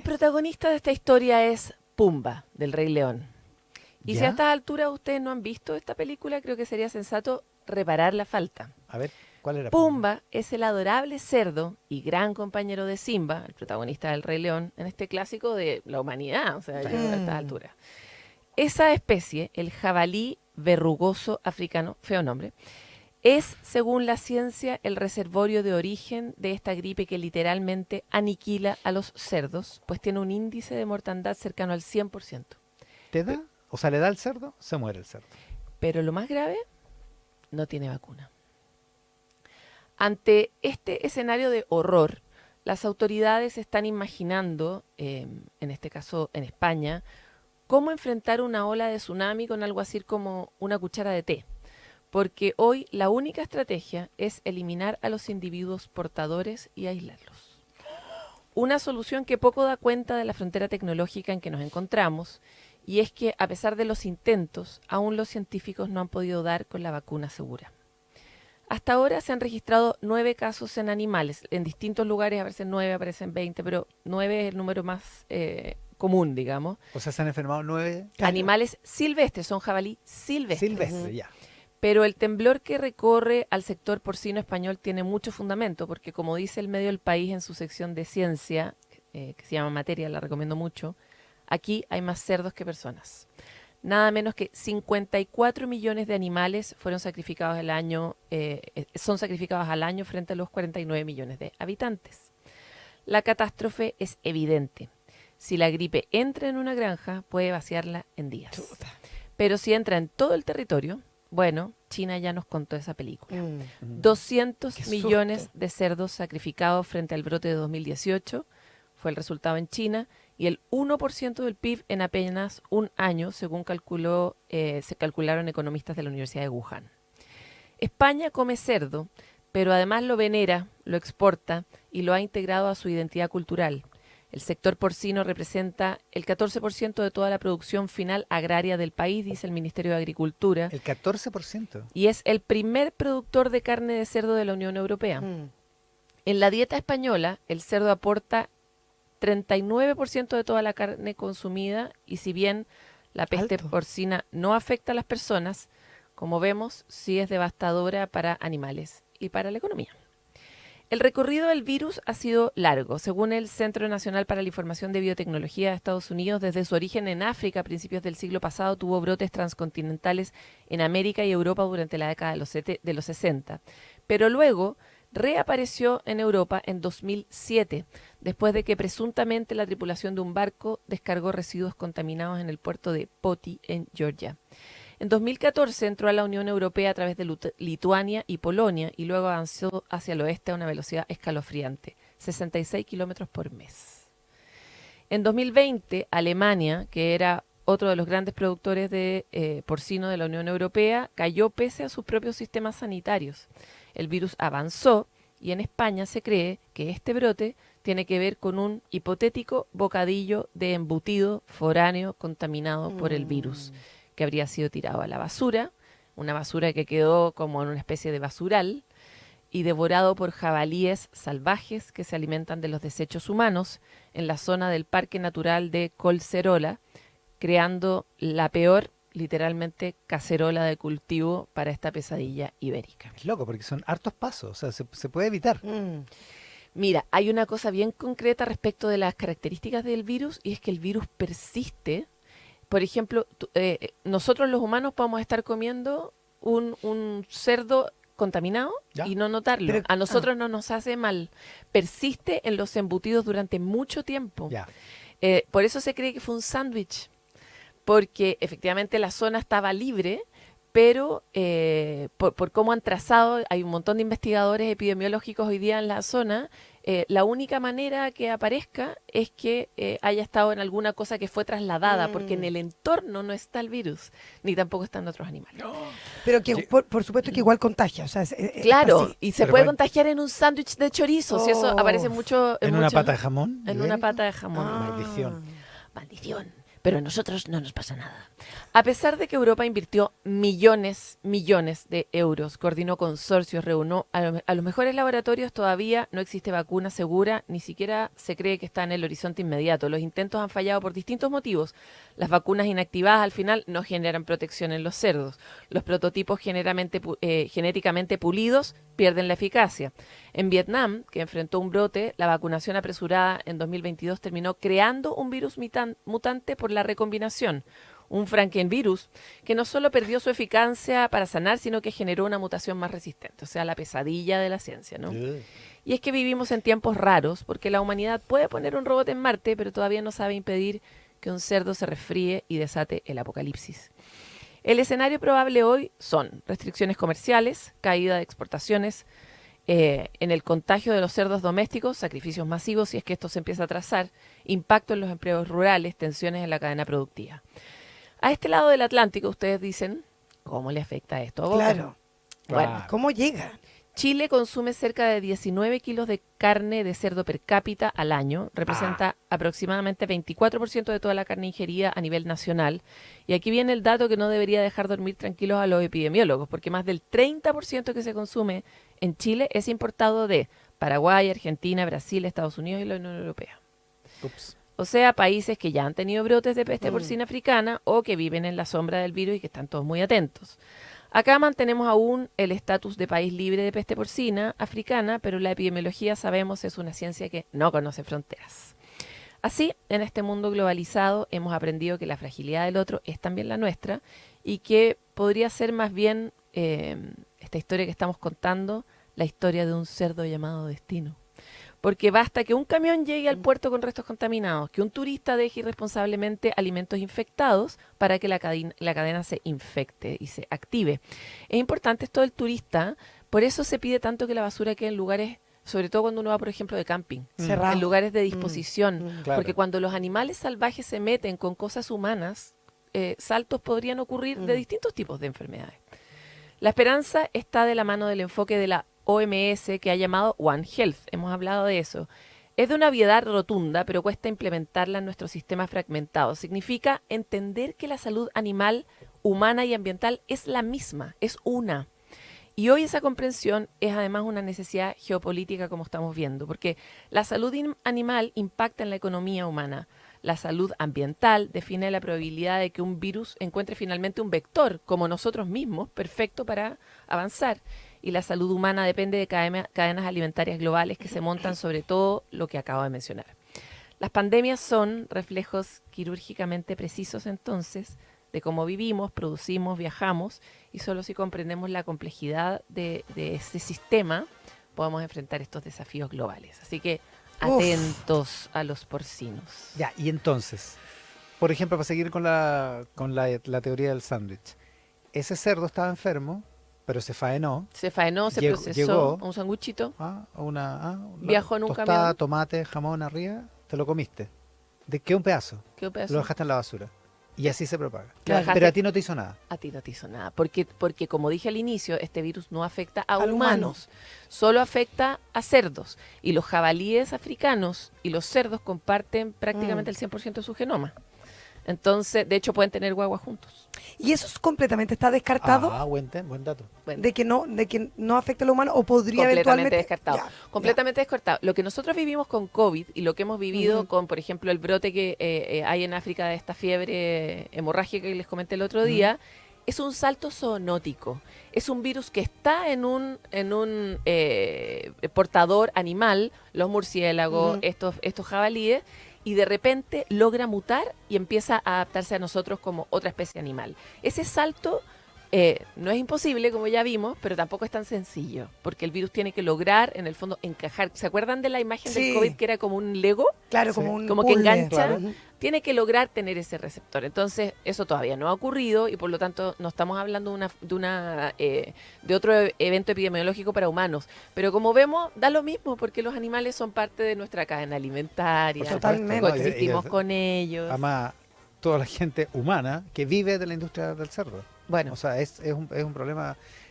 El protagonista de esta historia es Pumba, del Rey León. Y si a ¿Ya? estas alturas ustedes no han visto esta película, creo que sería sensato reparar la falta. A ver, ¿cuál era Pumba? Pumba es el adorable cerdo y gran compañero de Simba, el protagonista del Rey León, en este clásico de la humanidad, o sea, ya a estas alturas. Esa especie, el jabalí verrugoso africano, feo nombre, es, según la ciencia, el reservorio de origen de esta gripe que literalmente aniquila a los cerdos, pues tiene un índice de mortandad cercano al 100%. ¿Te da? O sea, le da al cerdo, se muere el cerdo. Pero lo más grave, no tiene vacuna. Ante este escenario de horror, las autoridades están imaginando, en este caso en España, cómo enfrentar una ola de tsunami con algo así como una cuchara de té. Porque hoy la única estrategia es eliminar a los individuos portadores y aislarlos. Una solución que poco da cuenta de la frontera tecnológica en que nos encontramos, y es que a pesar de los intentos, aún los científicos no han podido dar con la vacuna segura. Hasta ahora se han registrado 9 casos en animales. En distintos lugares aparecen 9, aparecen 20, pero 9 es el número más común, digamos. O sea, se han enfermado 9 Animales silvestres, son jabalí silvestres. silvestres, ya. Pero el temblor que recorre al sector porcino español tiene mucho fundamento, porque como dice el medio del País en su sección de ciencia, que se llama Materia, la recomiendo mucho, aquí hay más cerdos que personas. Nada menos que 54 millones de animales fueron sacrificados son sacrificados al año frente a los 49 millones de habitantes. La catástrofe es evidente. Si la gripe entra en una granja, puede vaciarla en días. Pero si entra en todo el territorio, bueno, China ya nos contó esa película. 200 Qué millones susto. de cerdos sacrificados frente al brote de 2018 fue el resultado en China, y el 1% del PIB en apenas un año, según se calcularon economistas de la Universidad de Wuhan. España come cerdo, pero además lo venera, lo exporta y lo ha integrado a su identidad cultural. El sector porcino representa el 14% de toda la producción final agraria del país, dice el Ministerio de Agricultura, El 14%. y es el primer productor de carne de cerdo de la Unión Europea. En la dieta española, el cerdo aporta 39% de toda la carne consumida, y si bien la peste Alto. porcina no afecta a las personas, como vemos, sí es devastadora para animales y para la economía. El recorrido del virus ha sido largo. Según el Centro Nacional para la Información de Biotecnología de Estados Unidos, desde su origen en África a principios del siglo pasado, tuvo brotes transcontinentales en América y Europa durante la década de los 60. Pero luego reapareció en Europa en 2007, después de que presuntamente la tripulación de un barco descargó residuos contaminados en el puerto de Poti, en Georgia. En 2014 entró a la Unión Europea a través de Lituania y Polonia, y luego avanzó hacia el oeste a una velocidad escalofriante, 66 kilómetros por mes. En 2020, Alemania, que era otro de los grandes productores de porcino de la Unión Europea, cayó pese a sus propios sistemas sanitarios. El virus avanzó, y en España se cree que este brote tiene que ver con un hipotético bocadillo de embutido foráneo contaminado por el virus, que habría sido tirado a la basura, una basura que quedó como en una especie de basural, y devorado por jabalíes salvajes que se alimentan de los desechos humanos en la zona del Parque Natural de Collserola, creando la peor, literalmente, cacerola de cultivo para esta pesadilla ibérica. Es loco, porque son hartos pasos. O sea, se puede evitar. Mira, hay una cosa bien concreta respecto de las características del virus, y es que el virus persiste. Por ejemplo, nosotros los humanos podemos estar comiendo un cerdo contaminado ¿Ya? y no notarlo. Pero- A nosotros no nos hace mal. Persiste en los embutidos durante mucho tiempo. Ya. Por eso se cree que fue un sándwich, porque efectivamente la zona estaba libre, pero por cómo han trazado, hay un montón de investigadores epidemiológicos hoy día en la zona. La única manera que aparezca es que haya estado en alguna cosa que fue trasladada, porque en el entorno no está el virus, ni tampoco están otros animales. Pero que Sí. por supuesto que igual contagia. O sea, es Claro, así. y se Pero puede bueno. contagiar en un sándwich de chorizo, si eso Oh. aparece mucho ¿En una mucho- pata de jamón? en una pata de jamón. Maldición. Maldición. Pero a nosotros no nos pasa nada. A pesar de que Europa invirtió millones de euros, coordinó consorcios, reunió a los mejores laboratorios, todavía no existe vacuna segura, ni siquiera se cree que está en el horizonte inmediato. Los intentos han fallado por distintos motivos. Las vacunas inactivadas al final no generan protección en los cerdos. Los prototipos genéticamente pulidos pierden la eficacia. En Vietnam, que enfrentó un brote, la vacunación apresurada en 2022 terminó creando un virus mutante por la recombinación, un Frankenvirus, que no solo perdió su eficacia para sanar, sino que generó una mutación más resistente, o sea, la pesadilla de la ciencia, ¿no? Y es que vivimos en tiempos raros, porque la humanidad puede poner un robot en Marte, pero todavía no sabe impedir que un cerdo se resfríe y desate el apocalipsis. El escenario probable hoy son restricciones comerciales, caída de exportaciones, en el contagio de los cerdos domésticos, sacrificios masivos si es que esto se empieza a trazar, impacto en los empleos rurales, tensiones en la cadena productiva. A este lado del Atlántico, ustedes dicen, ¿cómo le afecta esto a Boca? Claro. Bueno, ¿Cómo llega? Chile consume cerca de 19 kilos de carne de cerdo per cápita al año, representa aproximadamente 24% de toda la carne ingerida a nivel nacional. Y aquí viene el dato que no debería dejar dormir tranquilos a los epidemiólogos, porque más del 30% que se consume en Chile es importado de Paraguay, Argentina, Brasil, Estados Unidos y la Unión Europea. Ups. O sea, países que ya han tenido brotes de peste porcina africana o que viven en la sombra del virus y que están todos muy atentos. Acá mantenemos aún el estatus de país libre de peste porcina africana, pero la epidemiología, sabemos, es una ciencia que no conoce fronteras. Así, en este mundo globalizado, hemos aprendido que la fragilidad del otro es también la nuestra y que podría ser más bien esta historia que estamos contando, la historia de un cerdo llamado destino. Porque basta que un camión llegue al puerto con restos contaminados, que un turista deje irresponsablemente alimentos infectados para que la cadena se infecte y se active. Es importante esto del turista, por eso se pide tanto que la basura quede en lugares, sobre todo cuando uno va, por ejemplo, de camping, Cerrado. en lugares de disposición, Claro. porque cuando los animales salvajes se meten con cosas humanas, saltos podrían ocurrir de distintos tipos de enfermedades. La esperanza está de la mano del enfoque de la OMS que ha llamado One Health. Hemos hablado de eso. Es de una obviedad rotunda, pero cuesta implementarla en nuestro sistema fragmentado. Significa entender que la salud animal, humana y ambiental es la misma, es una. Y hoy esa comprensión es además una necesidad geopolítica, como estamos viendo, porque la salud animal impacta en la economía humana. La salud ambiental define la probabilidad de que un virus encuentre finalmente un vector, como nosotros mismos, perfecto para avanzar. Y la salud humana depende de cadenas alimentarias globales que se montan sobre todo lo que acabo de mencionar. Las pandemias son reflejos quirúrgicamente precisos entonces de cómo vivimos, producimos, viajamos, y solo si comprendemos la complejidad de ese sistema podemos enfrentar estos desafíos globales. Así que atentos a los porcinos. Ya, y entonces, por ejemplo, para seguir con la teoría del sándwich, ese cerdo estaba enfermo, pero se faenó. Se faenó, se Llegó- procesó llegó. un sanguchito. Una Viajó en un tostada, camión. tomate, jamón arriba, te lo comiste. Quedó un pedazo, ¿Qué pedazo? lo dejaste en la basura. Y así se propaga. Lo dejaste- Pero a ti no te hizo nada. A ti no te hizo nada, porque como dije al inicio, este virus no afecta a Al humanos, solo afecta a cerdos. Y los jabalíes africanos y los cerdos comparten prácticamente el 100% de su genoma. Entonces, de hecho, pueden tener guagua juntos. Y eso completamente está descartado Buen dato. Bueno, de que no afecta a lo humano o podría completamente eventualmente descartado. Ya, Completamente descartado. Lo que nosotros vivimos con COVID y lo que hemos vivido con, por ejemplo, el brote que hay en África de esta fiebre hemorrágica que les comenté el otro día, es un salto zoonótico. Es un virus que está en un portador animal, los murciélagos, estos jabalíes, y de repente logra mutar y empieza a adaptarse a nosotros como otra especie animal. Ese salto no es imposible, como ya vimos, pero tampoco es tan sencillo, porque el virus tiene que lograr, en el fondo, encajar. ¿Se acuerdan de la imagen Sí. del COVID que era como un Lego? Claro, Sí. como un Como que puzzle. engancha. Ujú. Tiene que lograr tener ese receptor. Entonces, eso todavía no ha ocurrido y por lo tanto no estamos hablando de otro evento epidemiológico para humanos. Pero como vemos, da lo mismo porque los animales son parte de nuestra cadena alimentaria. Por supuesto. Totalmente. Coexistimos con ellos. Además, toda la gente humana que vive de la industria del cerdo. Bueno, O sea, es un problema